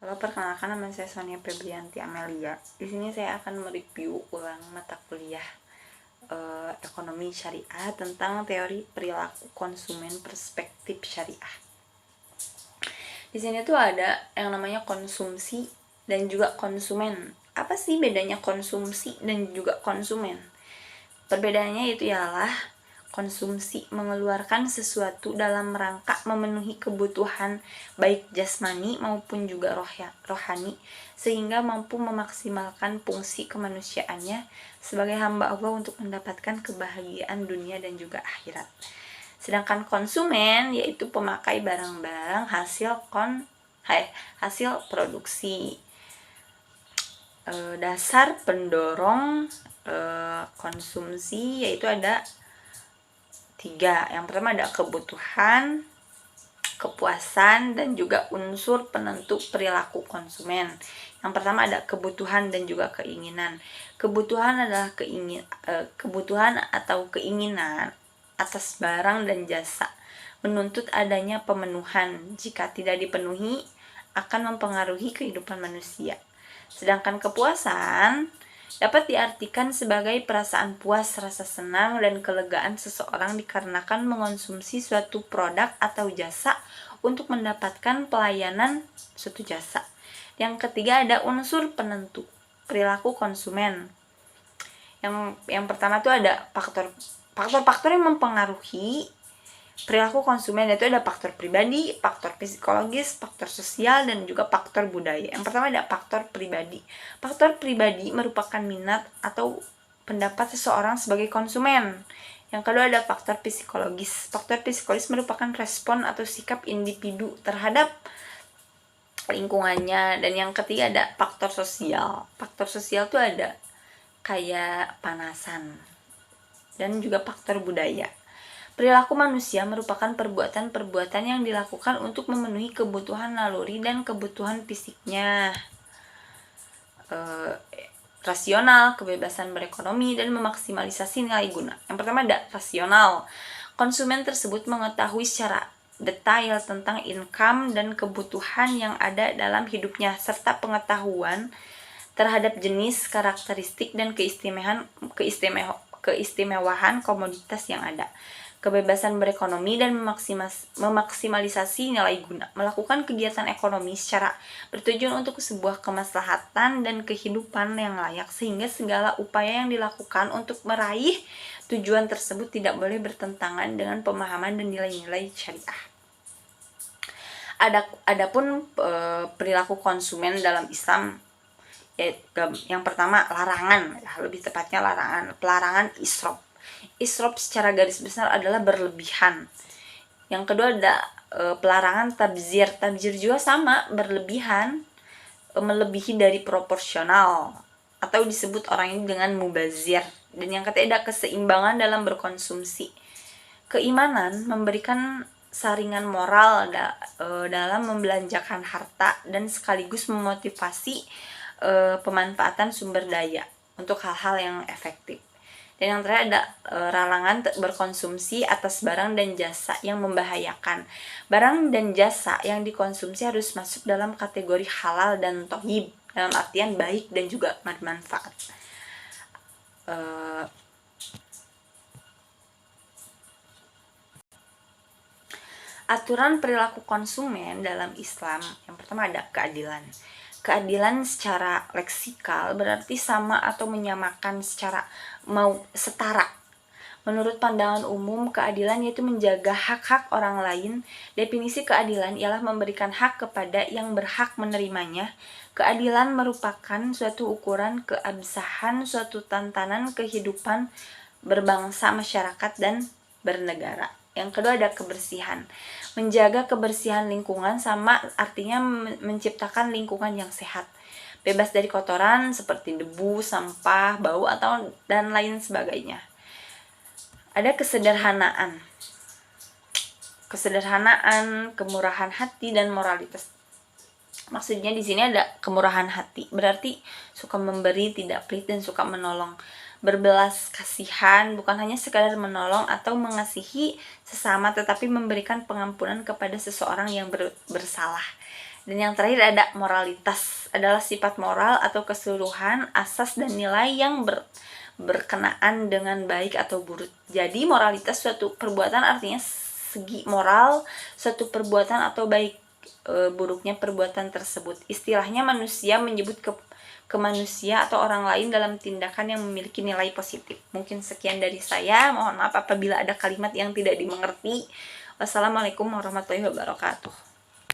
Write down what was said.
Halo, perkenalkan nama saya Sonia Febrianti Amelia. Di sini saya akan mereview ulang mata kuliah ekonomi syariah tentang teori perilaku konsumen perspektif syariah. Di sini tuh ada yang namanya konsumsi dan juga konsumen. Apa sih bedanya konsumsi dan juga konsumen? Perbedaannya itu ialah konsumsi mengeluarkan sesuatu dalam rangka memenuhi kebutuhan baik jasmani maupun juga rohani sehingga mampu memaksimalkan fungsi kemanusiaannya sebagai hamba Allah untuk mendapatkan kebahagiaan dunia dan juga akhirat. Sedangkan konsumen yaitu pemakai barang-barang hasil produksi. Dasar pendorong konsumsi yaitu ada 3. Yang pertama ada kebutuhan, kepuasan, dan juga unsur penentu perilaku konsumen. Yang pertama ada kebutuhan dan juga keinginan. Kebutuhan adalah kebutuhan atau keinginan atas barang dan jasa, menuntut adanya pemenuhan. Jika tidak dipenuhi, akan mempengaruhi kehidupan manusia. Sedangkan kepuasan dapat diartikan sebagai perasaan puas, rasa senang, dan kelegaan seseorang dikarenakan mengonsumsi suatu produk atau jasa untuk mendapatkan pelayanan suatu jasa. Yang ketiga ada unsur penentu perilaku konsumen. Yang pertama itu ada faktor-faktor yang mempengaruhi perilaku konsumen, yaitu ada faktor pribadi, faktor psikologis, faktor sosial, dan juga faktor budaya. Yang pertama ada faktor pribadi. Faktor pribadi merupakan minat atau pendapat seseorang sebagai konsumen. Yang kedua ada faktor psikologis. Faktor psikologis merupakan respon atau sikap individu terhadap lingkungannya. Dan yang ketiga ada faktor sosial. Faktor sosial itu ada kayak panasan dan juga faktor budaya. Perilaku manusia merupakan perbuatan-perbuatan yang dilakukan untuk memenuhi kebutuhan naluri dan kebutuhan fisiknya. Rasional, kebebasan berekonomi, dan memaksimalisasi nilai guna. Yang pertama ada rasional. Konsumen tersebut mengetahui secara detail tentang income dan kebutuhan yang ada dalam hidupnya, serta pengetahuan terhadap jenis, karakteristik, dan keistimewaan komoditas yang ada. Kebebasan berekonomi dan memaksimalisasi nilai guna, melakukan kegiatan ekonomi secara bertujuan untuk sebuah kemaslahatan dan kehidupan yang layak, sehingga segala upaya yang dilakukan untuk meraih tujuan tersebut tidak boleh bertentangan dengan pemahaman dan nilai-nilai syariah. Adapun perilaku konsumen dalam Islam, yang pertama larangan, lebih tepatnya pelarangan israf. Israf secara garis besar adalah berlebihan. Yang kedua ada pelarangan tabzir. Tabzir juga sama, berlebihan, melebihi dari proporsional, atau disebut orang ini dengan mubazir. Dan yang ketiga ada keseimbangan dalam berkonsumsi. Keimanan memberikan saringan moral dalam membelanjakan harta dan sekaligus memotivasi pemanfaatan sumber daya untuk hal-hal yang efektif. Dan yang terakhir ada larangan berkonsumsi atas barang dan jasa yang membahayakan. Barang dan jasa yang dikonsumsi harus masuk dalam kategori halal dan thayyib, dalam artian baik dan juga bermanfaat. Aturan perilaku konsumen dalam Islam, yang pertama ada keadilan. Keadilan secara leksikal berarti sama atau menyamakan secara setara. Menurut pandangan umum, keadilan yaitu menjaga hak-hak orang lain. Definisi keadilan ialah memberikan hak kepada yang berhak menerimanya. Keadilan merupakan suatu ukuran keabsahan suatu tatanan kehidupan berbangsa, masyarakat, dan bernegara. Yang kedua ada kebersihan. Menjaga kebersihan lingkungan sama artinya menciptakan lingkungan yang sehat, bebas dari kotoran seperti debu, sampah, bau, atau dan lain sebagainya. Ada kesederhanaan. Kemurahan hati, dan moralitas. Maksudnya di sini ada kemurahan hati, berarti suka memberi, tidak pelit, dan suka menolong. Berbelas kasihan, bukan hanya sekadar menolong atau mengasihi sesama, tetapi memberikan pengampunan kepada seseorang yang bersalah. Dan yang terakhir ada moralitas, adalah sifat moral atau keseluruhan asas dan nilai yang berkenaan dengan baik atau buruk. Jadi moralitas suatu perbuatan artinya segi moral suatu perbuatan atau baik buruknya perbuatan tersebut. Istilahnya manusia menyebut ke manusia atau orang lain dalam tindakan yang memiliki nilai positif. Mungkin sekian dari saya. Mohon maaf apabila ada kalimat yang tidak dimengerti. Wassalamualaikum warahmatullahi wabarakatuh.